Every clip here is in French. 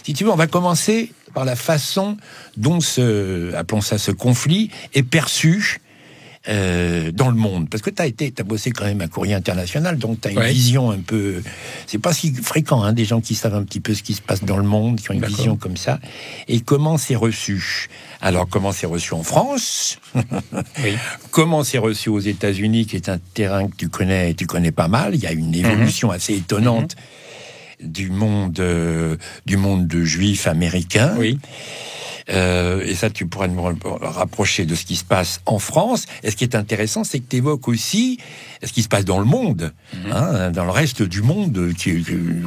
Si tu veux, on va commencer par la façon dont appelons ça ce conflit, est perçu dans le monde. Parce que t'as bossé quand même à Courrier International, donc t'as une vision un peu... C'est pas si fréquent, des gens qui savent un petit peu ce qui se passe dans le monde, qui ont une vision comme ça. Et comment c'est reçu? Alors, comment c'est reçu en France? Comment c'est reçu aux États-Unis, qui est un terrain que tu connais pas mal. Il y a une évolution assez étonnante du monde de juifs américains. Et ça, tu pourras nous rapprocher de ce qui se passe en France. Et ce qui est intéressant, c'est que tu évoques aussi ce qui se passe dans le monde, dans le reste du monde,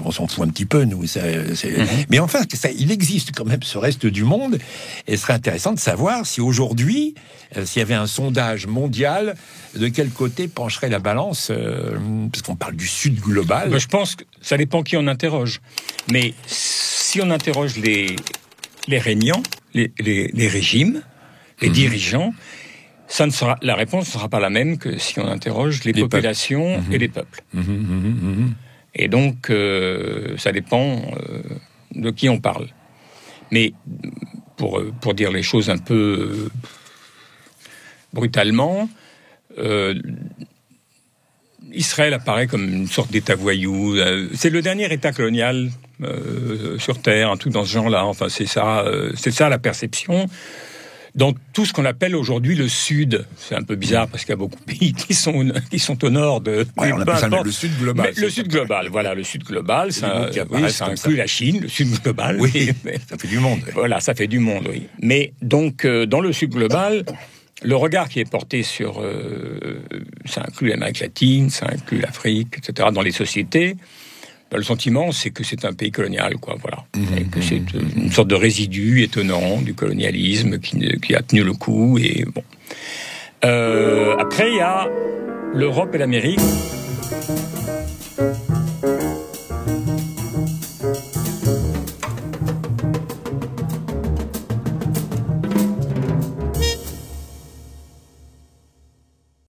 on s'en fout un petit peu, nous. Mais enfin, il existe quand même ce reste du monde. Et ce serait intéressant de savoir si aujourd'hui, s'il y avait un sondage mondial, de quel côté pencherait la balance, parce qu'on parle du Sud global. Je pense que ça dépend qui on interroge. Mais si on interroge les régnants, les régimes, les dirigeants, la réponse ne sera pas la même que si on interroge les populations et les peuples. Et donc, ça dépend de qui on parle. Mais pour dire les choses un peu brutalement, Israël apparaît comme une sorte d'État voyou. C'est le dernier État colonial sur Terre, un truc dans ce genre-là. Enfin, c'est ça la perception. Dans tout ce qu'on appelle aujourd'hui le Sud. C'est un peu bizarre parce qu'il y a beaucoup de pays qui sont au nord de... on appelle ça le Sud global. Le Sud global, voilà. Le Sud global, ça inclut la Chine, le Sud global. Oui, ça fait du monde. Voilà, ça fait du monde, oui. Mais donc, dans le Sud global... Le regard qui est porté sur... ça inclut l'Amérique latine, ça inclut l'Afrique, etc., dans les sociétés. Le sentiment, c'est que c'est un pays colonial, quoi, voilà. Et que c'est une sorte de résidu étonnant du colonialisme qui a tenu le coup, et bon. Après, il y a l'Europe et l'Amérique.